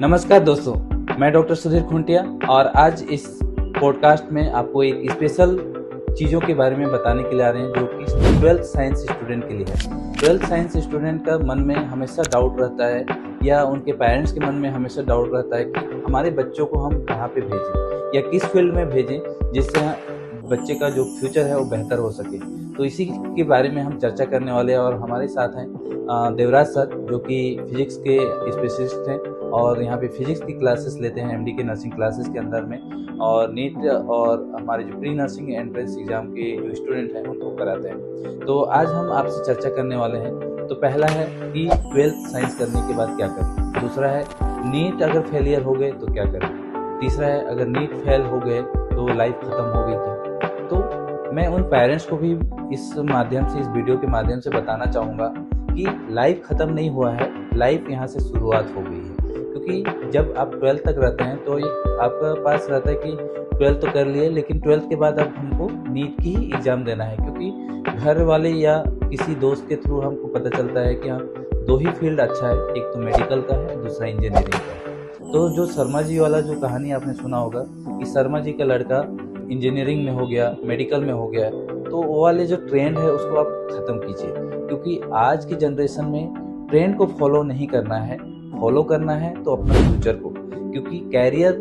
नमस्कार दोस्तों, मैं डॉक्टर सुधीर खुंटिया और आज इस पॉडकास्ट में आपको एक स्पेशल चीज़ों के बारे में बताने के लिए आ रहे हैं जो कि 12th साइंस स्टूडेंट के लिए है। 12th साइंस स्टूडेंट का मन में हमेशा डाउट रहता है या उनके पेरेंट्स के मन में हमेशा डाउट रहता है कि हमारे बच्चों को हम कहाँ पे भेजें या किस फील्ड में भेजें जिससे बच्चे का जो फ्यूचर है वो बेहतर हो सके। तो इसी के बारे में हम चर्चा करने वाले हैं और हमारे साथ हैं देवराज सर, जो कि फिजिक्स के स्पेशलिस्ट हैं और यहाँ पे फिजिक्स की क्लासेस लेते हैं एमडी के नर्सिंग क्लासेस के अंदर में, और नीट और हमारे जो प्री नर्सिंग एंट्रेंस एग्जाम के जो स्टूडेंट हैं उनको कराते हैं। तो आज हम आपसे चर्चा करने वाले हैं। तो पहला है कि 12th साइंस करने के बाद क्या करें, दूसरा है नीट अगर फेलियर हो गए तो क्या करें, तीसरा है अगर नीट फेल हो गए तो लाइफ खत्म हो गई क्या। तो मैं उन पेरेंट्स को भी इस माध्यम से, इस वीडियो के माध्यम से बताना चाहूँगा कि लाइफ ख़त्म नहीं हुआ है, लाइफ यहाँ से शुरुआत हो गई है। क्योंकि जब आप 12th तक रहते हैं तो आपका पास रहता है कि 12th तो कर लिए, लेकिन 12th के बाद अब हमको नीट की ही एग्ज़ाम देना है। क्योंकि घर वाले या किसी दोस्त के थ्रू हमको पता चलता है कि हाँ, दो ही फील्ड अच्छा है, एक तो मेडिकल का है, दूसरा इंजीनियरिंग का है। तो जो शर्मा जी वाला जो कहानी आपने सुना होगा कि शर्मा जी का लड़का इंजीनियरिंग में हो गया, मेडिकल में हो गया, तो वो वाले जो ट्रेंड है उसको आप ख़त्म कीजिए। क्योंकि आज की जनरेशन में ट्रेंड को फॉलो नहीं करना है, फॉलो करना है तो अपने फ्यूचर को। क्योंकि कैरियर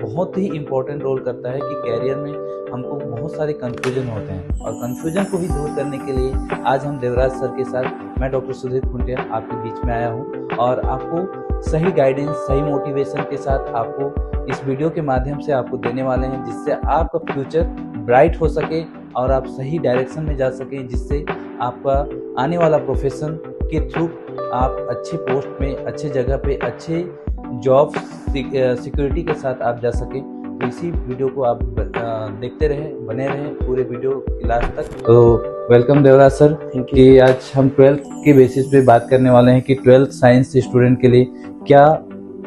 बहुत ही इम्पोर्टेंट रोल करता है कि कैरियर में हमको बहुत सारे कन्फ्यूजन होते हैं, और कन्फ्यूजन को भी दूर करने के लिए आज हम देवराज सर के साथ, मैं डॉक्टर सुधीर खुंटिया आपके बीच में आया हूँ और आपको सही गाइडेंस, सही मोटिवेशन के साथ आपको इस वीडियो के माध्यम से आपको देने वाले हैं, जिससे आपका फ्यूचर ब्राइट हो सके और आप सही डायरेक्शन में जा सकें, जिससे आपका आने वाला प्रोफेशन के थ्रू आप अच्छे पोस्ट में, अच्छे जगह पे, अच्छे जॉब सिक्योरिटी के साथ आप जा सकें। तो इसी वीडियो को आप देखते रहें, बने रहें पूरे वीडियो के लास्ट तक। तो वेलकम देवराज सर कि आज हम 12th के बेसिस पे बात करने वाले हैं कि 12th साइंस स्टूडेंट के लिए क्या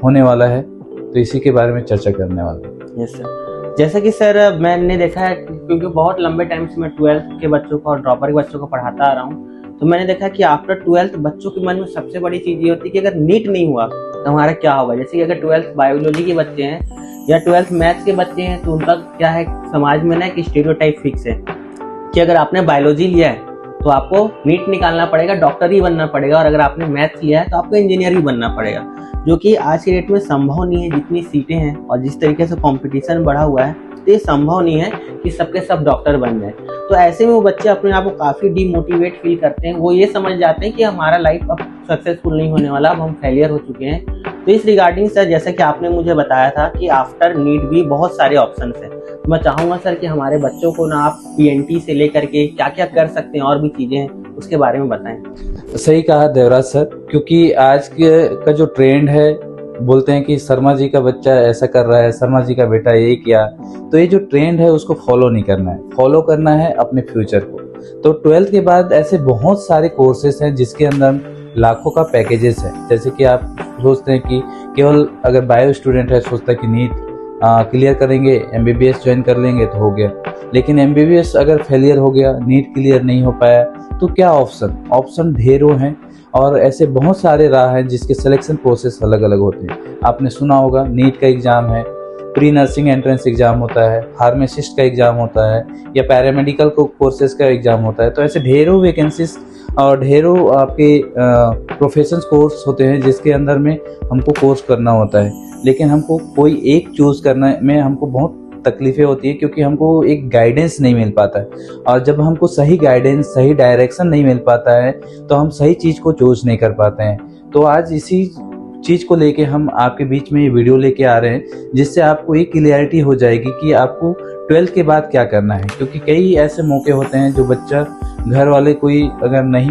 होने वाला है, तो इसी के बारे में चर्चा करने वाले हैं। यस सर, जैसा कि सर मैंने देखा है, क्योंकि बहुत लंबे टाइम से मैं 12th के बच्चों को और ड्रॉपर के बच्चों को पढ़ाता आ रहा हूँ, तो मैंने देखा कि आफ्टर 12th बच्चों के मन में सबसे बड़ी चीज़ ये होती है कि अगर नीट नहीं हुआ तो हमारा क्या होगा। जैसे कि अगर 12th बायोलॉजी के बच्चे हैं या 12th मैथ्स के बच्चे हैं, तो उनका क्या है, समाज में ना एक स्टीरियोटाइप फिक्स है कि अगर आपने बायोलॉजी लिया है तो आपको नीट निकालना पड़ेगा, डॉक्टर ही बनना पड़ेगा, और अगर आपने मैथ्स लिया है तो आपको इंजीनियर ही बनना पड़ेगा, जो कि आज के डेट में संभव नहीं है। जितनी सीटें हैं और जिस तरीके से कंपटीशन बढ़ा हुआ है, तो ये संभव नहीं है कि सबके सब डॉक्टर बन जाए। तो ऐसे में वो बच्चे अपने आप को काफ़ी डिमोटिवेट फील करते हैं। वो ये समझ जाते हैं कि हमारा लाइफ अब सक्सेसफुल नहीं होने वाला, अब हम फेलियर हो चुके हैं। तो इस रिगार्डिंग सर, जैसा कि आपने मुझे बताया था कि आफ्टर नीट भी बहुत सारे ऑप्शंस हैं, तो मैं चाहूँगा सर कि हमारे बच्चों को ना आप PNT से लेकर के क्या क्या कर सकते हैं और भी चीज़ें हैं उसके बारे में बताएं। सही कहा देवराज सर, क्योंकि आज का जो ट्रेंड है, बोलते हैं कि शर्मा जी का बच्चा ऐसा कर रहा है, शर्मा जी का बेटा ये किया, तो ये जो ट्रेंड है उसको फॉलो नहीं करना है, फॉलो करना है अपने फ्यूचर को। तो 12th के बाद ऐसे बहुत सारे कोर्सेज हैं जिसके अंदर लाखों का पैकेजेस है। जैसे कि आप सोचते हैं कि केवल अगर बायो स्टूडेंट है, सोचता है कि नीट क्लियर करेंगे, MBBS ज्वाइन कर लेंगे तो हो गया, लेकिन MBBS अगर फेलियर हो गया, नीट क्लियर नहीं हो पाया, तो क्या ऑप्शन ढेरों हैं और ऐसे बहुत सारे राह हैं जिसके सिलेक्शन प्रोसेस अलग अलग होते हैं। आपने सुना होगा नीट का एग्ज़ाम है, प्री नर्सिंग एंट्रेंस एग्ज़ाम होता है, फार्मासिस्ट का एग्ज़ाम होता है, या पैरामेडिकल कोर्सेज का एग्ज़ाम होता है। तो ऐसे ढेरों वैकेंसीज और ढेरों आपके प्रोफेशनल कोर्स होते हैं जिसके अंदर में हमको कोर्स करना होता है, लेकिन हमको कोई एक चूज़ करने में हमको बहुत तकलीफ़ें होती है, क्योंकि हमको एक गाइडेंस नहीं मिल पाता है। और जब हमको सही गाइडेंस, सही डायरेक्शन नहीं मिल पाता है तो हम सही चीज़ को चूज नहीं कर पाते हैं। तो आज इसी चीज़ को लेके हम आपके बीच में ये वीडियो लेके आ रहे हैं, जिससे आपको एक क्लियरिटी हो जाएगी कि आपको 12th के बाद क्या करना है। क्योंकि कई ऐसे मौके होते हैं जो बच्चा, घर वाले कोई अगर नहीं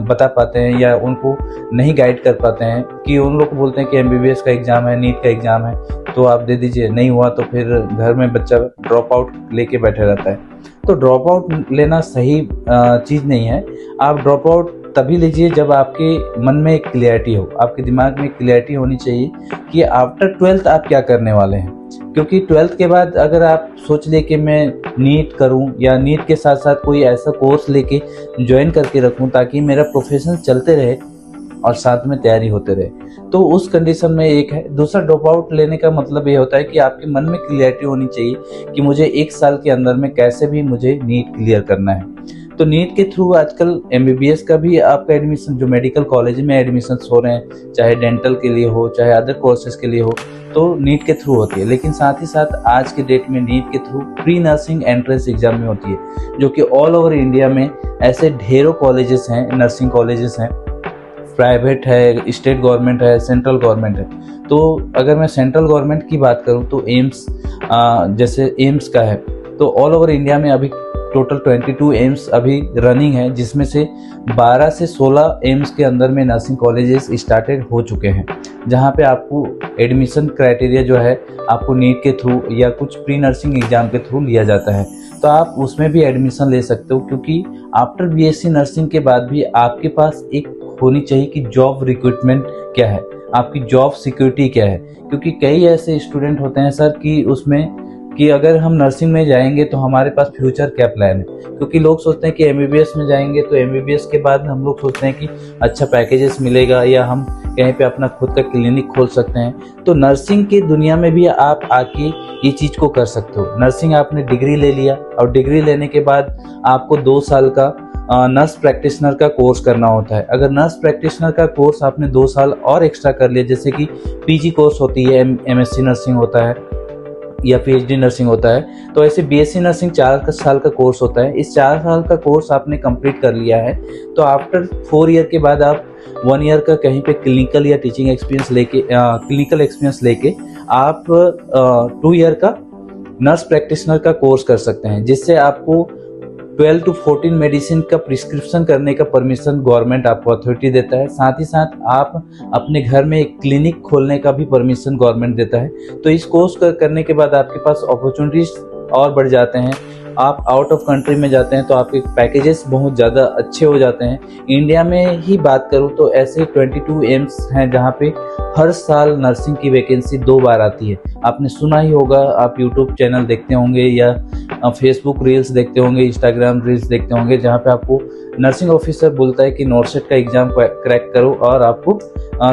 बता पाते हैं या उनको नहीं गाइड कर पाते हैं, कि उन लोग को बोलते हैं कि MBBS का एग्ज़ाम है, नीट का एग्ज़ाम है, तो आप दे दीजिए, नहीं हुआ तो फिर घर में बच्चा ड्रॉप आउट लेके बैठे रहता है। तो ड्रॉप आउट लेना सही चीज़ नहीं है। आप ड्रॉप आउट तभी लीजिए जब आपके मन में एक क्लियरिटी हो, आपके दिमाग में क्लियरिटी होनी चाहिए कि आफ्टर 12th आप क्या करने वाले हैं। क्योंकि 12th के बाद अगर आप सोच ले कि मैं नीट करूं या नीट के साथ साथ कोई ऐसा कोर्स लेके ज्वाइन करके रखूं ताकि मेरा प्रोफेशन चलते रहे और साथ में तैयारी होते रहे, तो उस कंडीशन में एक है। दूसरा, ड्रॉप आउट लेने का मतलब ये होता है कि आपके मन में क्लियरिटी होनी चाहिए कि मुझे 1 साल के अंदर में कैसे भी मुझे नीट क्लियर करना है। तो नीट के थ्रू आजकल एमबीबीएस का भी आपका एडमिशन, जो मेडिकल कॉलेज में एडमिशन हो रहे हैं, चाहे डेंटल के लिए हो, चाहे अदर कोर्सेज के लिए हो, तो नीट के थ्रू होती है। लेकिन साथ ही साथ आज के डेट में नीट के through pre nursing entrance exam में होती है, जो कि ऑल ओवर इंडिया में ऐसे ढेरों कॉलेजेस हैं, नर्सिंग कॉलेजेस हैं, प्राइवेट है, स्टेट गवर्नमेंट है, सेंट्रल गवर्नमेंट है। तो अगर मैं सेंट्रल गवर्नमेंट की बात करूं तो एम्स, जैसे एम्स का है, तो ऑल ओवर इंडिया में अभी टोटल 22 एम्स अभी रनिंग है, जिसमें से 12 से 16 एम्स के अंदर में नर्सिंग कॉलेजेस स्टार्टेड हो चुके हैं, जहां पे आपको एडमिशन क्राइटेरिया जो है आपको नीट के थ्रू या कुछ प्री नर्सिंग एग्जाम के थ्रू लिया जाता है। तो आप उसमें भी एडमिशन ले सकते हो, क्योंकि आफ्टर बीएससी नर्सिंग के बाद भी आपके पास एक होनी चाहिए कि जॉब रिक्रूटमेंट क्या है, आपकी जॉब सिक्योरिटी क्या है। क्योंकि कई ऐसे स्टूडेंट होते हैं सर कि उसमें कि अगर हम नर्सिंग में जाएंगे तो हमारे पास फ्यूचर क्या प्लान है। क्योंकि लोग सोचते हैं कि एमबीबीएस में जाएंगे तो एमबीबीएस के बाद हम लोग सोचते हैं कि अच्छा पैकेजेस मिलेगा या हम कहीं पे अपना खुद का क्लिनिक खोल सकते हैं। तो नर्सिंग की दुनिया में भी आप आके ये चीज़ को कर सकते हो। नर्सिंग आपने डिग्री ले लिया और डिग्री लेने के बाद आपको 2 साल का नर्स प्रैक्टिशनर का कोर्स करना होता है। अगर नर्स प्रैक्टिशनर का कोर्स आपने 2 साल और एक्स्ट्रा कर लिया, जैसे कि पीजी कोर्स होती है, एमएससी नर्सिंग होता है या पीएचडी नर्सिंग होता है, तो ऐसे बीएससी नर्सिंग 4 साल का कोर्स होता है। इस 4 साल का कोर्स आपने कंप्लीट कर लिया है, तो आफ्टर 4 ईयर के बाद आप 1 ईयर का कहीं पे क्लिनिकल या टीचिंग एक्सपीरियंस लेके क्लिनिकल एक्सपीरियंस लेके आप 2 ईयर का नर्स प्रैक्टिशनर का कोर्स कर सकते हैं, जिससे आपको 12 to 14 मेडिसिन का प्रिस्क्रिप्शन करने का परमिशन गवर्नमेंट आपको अथॉरिटी देता है। साथ ही साथ आप अपने घर में एक क्लिनिक खोलने का भी परमिशन गवर्नमेंट देता है। तो इस कोर्स करने के बाद आपके पास अपॉर्चुनिटीज और बढ़ जाते हैं। आप आउट ऑफ कंट्री में जाते हैं तो आपके पैकेजेस बहुत ज़्यादा अच्छे हो जाते हैं। इंडिया में ही बात करूं तो ऐसे 22 एम्स हैं जहां पे हर साल नर्सिंग की वैकेंसी 2 बार आती है। आपने सुना ही होगा, आप यूट्यूब चैनल देखते होंगे या फेसबुक रील्स देखते होंगे, इंस्टाग्राम रील्स देखते होंगे, जहाँ पे आपको नर्सिंग ऑफिसर बोलता है कि नॉर्सेट का एग्जाम क्रैक करो और आपको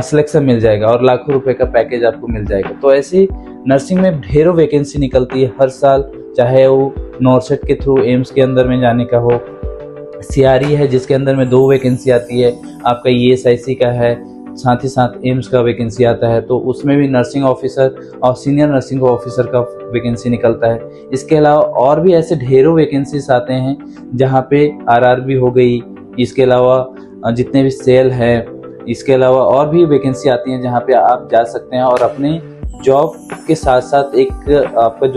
सिलेक्शन मिल जाएगा और लाखों रुपए का पैकेज आपको मिल जाएगा। तो ऐसे नर्सिंग में ढेरों वैकेंसी निकलती है हर साल, चाहे वो नॉर्सेट के थ्रू एम्स के अंदर में जाने का हो, सीआरई है जिसके अंदर में 2 वैकेंसी आती है, आपका ईएसआईसी का है, साथ ही साथ एम्स का वैकेंसी आता है, तो उसमें भी नर्सिंग ऑफिसर और सीनियर नर्सिंग ऑफिसर का वैकेंसी निकलता है। इसके अलावा और भी ऐसे ढेरों वैकेंसीज आते हैं जहाँ पे आरआरबी हो गई, इसके अलावा जितने भी सेल हैं, इसके अलावा और भी वैकेंसी आती हैं जहाँ पे आप जा सकते हैं और अपने जॉब के साथ साथ एक आपका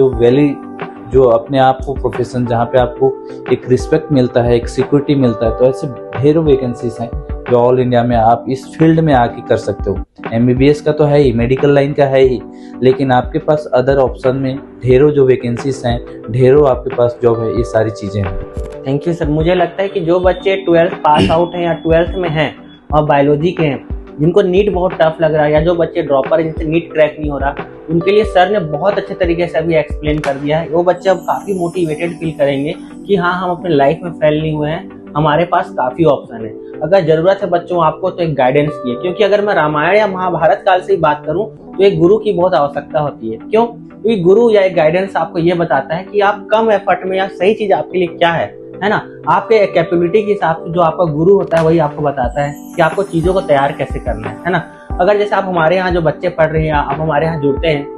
जो अपने आप को प्रोफेशन, जहाँ पे आपको एक रिस्पेक्ट मिलता है, एक सिक्योरिटी मिलता है। तो ऐसे ढेरों वैकेंसीज हैं जो ऑल इंडिया में आप इस फील्ड में आके कर सकते हो। एमबीबीएस का तो है ही, मेडिकल लाइन का है ही, लेकिन आपके पास अदर ऑप्शन में ढेरों जो वैकेंसीज हैं, ढेरों आपके पास जॉब है, ये सारी चीजें हैं। Thank you sir. मुझे लगता है कि जो बच्चे 12th पास आउट हैं या 12th में हैं और बायोलॉजी के हैं, जिनको नीट बहुत टफ लग रहा है, या जो बच्चे ड्रॉपर हैं जिनसे नीट क्रैक नहीं हो रहा, उनके लिए सर ने बहुत अच्छे तरीके से अभी एक्सप्लेन कर दिया है। वो बच्चे अब काफ़ी मोटिवेटेड फील करेंगे कि हाँ, हम अपने लाइफ में फेल नहीं हुए हैं, हमारे पास काफ़ी ऑप्शन है। अगर ज़रूरत है बच्चों आपको तो एक गाइडेंस की है, क्योंकि अगर मैं रामायण या महाभारत काल से ही बात करूँ तो एक गुरु की बहुत आवश्यकता होती है। क्यों? क्योंकि गुरु या एक गाइडेंस आपको ये बताता है कि आप कम एफर्ट में या सही चीज़ आपके लिए क्या है ना। आपके कैपेबिलिटी के हिसाब से जो आपका गुरु होता है वही आपको बताता है कि आपको चीज़ों को तैयार कैसे करना है ना। अगर जैसे आप हमारे यहाँ जो बच्चे पढ़ रहे हैं, आप हमारे यहाँ जुड़ते हैं,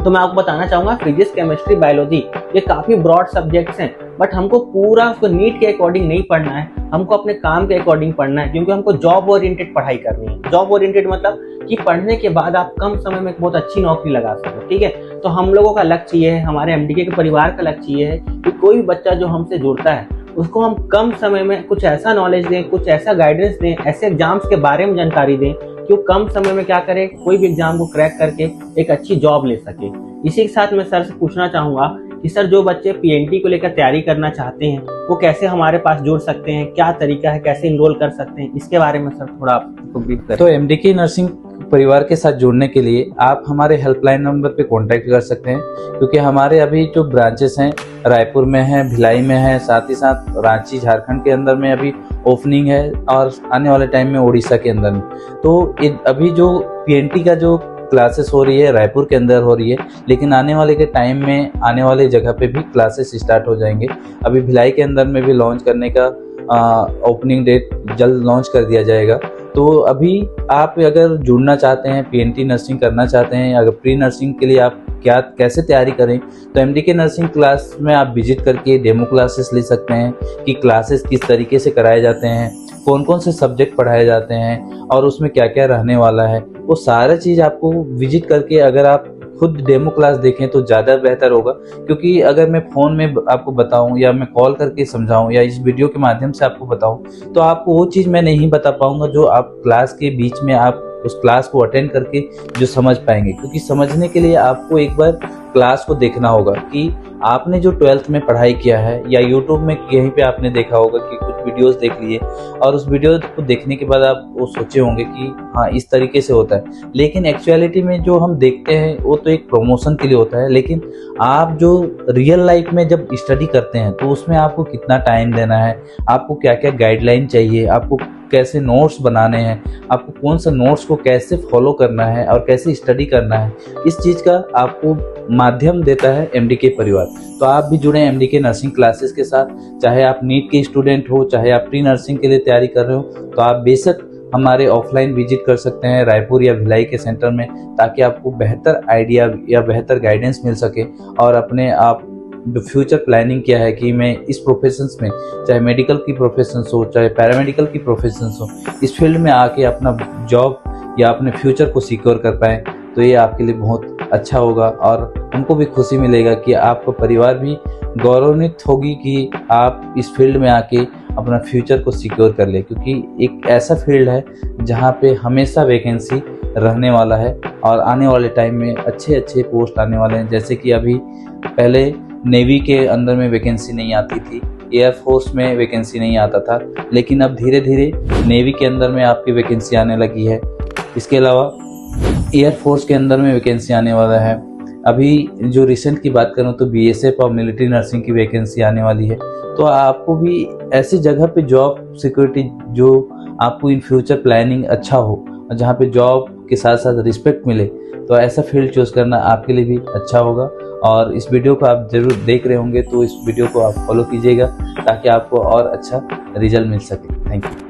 तो मैं आपको बताना चाहूँगा फिजिक्स, केमिस्ट्री, बायोलॉजी ये काफ़ी ब्रॉड सब्जेक्ट्स हैं, बट हमको पूरा उसको नीट के अकॉर्डिंग नहीं पढ़ना है, हमको अपने काम के अकॉर्डिंग पढ़ना है, क्योंकि हमको जॉब ओरिएंटेड पढ़ाई करनी है। जॉब ओरिएंटेड मतलब कि पढ़ने के बाद आप कम समय में बहुत अच्छी नौकरी लगा सको, ठीक है। तो हम लोगों का लक्ष्य ये है, हमारे एमडीके के परिवार का लक्ष्य ये है कि कोई भी बच्चा जो हमसे जुड़ता है उसको हम कम समय में कुछ ऐसा नॉलेज दें, कुछ ऐसा गाइडेंस दें, ऐसे एग्जाम्स के बारे में जानकारी दें कि वो कम समय में क्या करे, कोई भी एग्जाम को क्रैक करके एक अच्छी जॉब ले सके। इसी के साथ मैं सर से पूछना चाहूँगा कि सर जो बच्चे पीएनटी को लेकर तैयारी करना चाहते हैं वो कैसे हमारे पास जुड़ सकते हैं, क्या तरीका है, कैसे इनरोल कर सकते हैं, इसके बारे में सर थोड़ा आपको ब्रीफ करें। तो एमडीके नर्सिंग परिवार के साथ जुड़ने के लिए आप हमारे हेल्पलाइन नंबर पे कांटेक्ट कर सकते हैं, क्योंकि हमारे अभी जो ब्रांचेस हैं रायपुर में है, भिलाई में है, साथ ही साथ रांची झारखंड के अंदर में अभी ओपनिंग है और आने वाले टाइम में उड़ीसा के अंदर में। तो अभी जो PNT का जो क्लासेस हो रही है रायपुर के अंदर हो रही है, लेकिन आने वाले के टाइम में आने वाले जगह पे भी क्लासेस स्टार्ट हो जाएंगे। अभी भिलाई के अंदर में भी लॉन्च करने का ओपनिंग डेट जल्द लॉन्च कर दिया जाएगा। तो अभी आप अगर जुड़ना चाहते हैं, PNT नर्सिंग करना चाहते हैं, अगर प्री नर्सिंग के लिए आप कैसे तैयारी करें, तो MDK नर्सिंग क्लास में आप विजिट करके डेमो क्लासेस ले सकते हैं कि क्लासेस किस तरीके से कराए जाते हैं, कौन कौन से सब्जेक्ट पढ़ाए जाते हैं और उसमें क्या क्या रहने वाला है। वो सारा चीज़ आपको विजिट करके अगर आप खुद डेमो क्लास देखें तो ज़्यादा बेहतर होगा, क्योंकि अगर मैं फ़ोन में आपको बताऊं या मैं कॉल करके समझाऊं या इस वीडियो के माध्यम से आपको बताऊं, तो आपको वो चीज़ मैं नहीं बता पाऊंगा जो आप क्लास के बीच में आप उस क्लास को अटेंड करके जो समझ पाएंगे। क्योंकि समझने के लिए आपको एक बार क्लास को देखना होगा कि आपने जो 12th में पढ़ाई किया है या यूट्यूब में कहीं पे आपने देखा होगा कि कुछ वीडियोस देख लिए और उस वीडियो को देखने के बाद आप वो सोचे होंगे कि हाँ इस तरीके से होता है, लेकिन एक्चुअलिटी में जो हम देखते हैं वो तो एक प्रमोशन के लिए होता है। लेकिन आप जो रियल लाइफ में जब स्टडी करते हैं तो उसमें आपको कितना टाइम देना है, आपको क्या क्या गाइडलाइन चाहिए, आपको कैसे नोट्स बनाने हैं, आपको कौन सा नोट्स को कैसे फॉलो करना है और कैसे स्टडी करना है, इस चीज़ का आपको माध्यम देता है MDK परिवार। तो आप भी जुड़े MDK नर्सिंग क्लासेस के साथ, चाहे आप नीट के स्टूडेंट हो, चाहे आप प्री नर्सिंग के लिए तैयारी कर रहे हो, तो आप बेशक हमारे ऑफलाइन विजिट कर सकते हैं रायपुर या भिलाई के सेंटर में, ताकि आपको बेहतर आइडिया या बेहतर गाइडेंस मिल सके और अपने आप जो फ्यूचर प्लानिंग क्या है कि मैं इस प्रोफेशंस में, चाहे मेडिकल की प्रोफेशंस हो चाहे पैरामेडिकल की प्रोफेशंस हो, इस फील्ड में आके अपना जॉब या अपने फ्यूचर को सिक्योर कर पाएँ, तो ये आपके लिए बहुत अच्छा होगा और हमको भी खुशी मिलेगा कि आपका परिवार भी गौरवान्वित होगी कि आप इस फील्ड में आके अपना फ्यूचर को सिक्योर कर ले। क्योंकि एक ऐसा फील्ड है जहाँ पे हमेशा वैकेंसी रहने वाला है और आने वाले टाइम में अच्छे अच्छे पोस्ट आने वाले हैं। जैसे कि अभी पहले नेवी के अंदर में वैकेंसी नहीं आती थी, एयरफोर्स में वैकेंसी नहीं आता था, लेकिन अब धीरे धीरे नेवी के अंदर में आपकी वैकेंसी आने लगी है। इसके अलावा एयरफोर्स के अंदर में वैकेंसी आने वाला है। अभी जो रिसेंट की बात करूं तो BSF और मिलिट्री नर्सिंग की वैकेंसी आने वाली है। तो आपको भी ऐसी जगह पे जॉब सिक्योरिटी जो आपको इन फ्यूचर प्लानिंग अच्छा हो, जहाँ पे जॉब के साथ साथ रिस्पेक्ट मिले, तो ऐसा फील्ड चूज करना आपके लिए भी अच्छा होगा। और इस वीडियो को आप जरूर देख रहे होंगे, तो इस वीडियो को आप फॉलो कीजिएगा ताकि आपको और अच्छा रिजल्ट मिल सके। Thank you.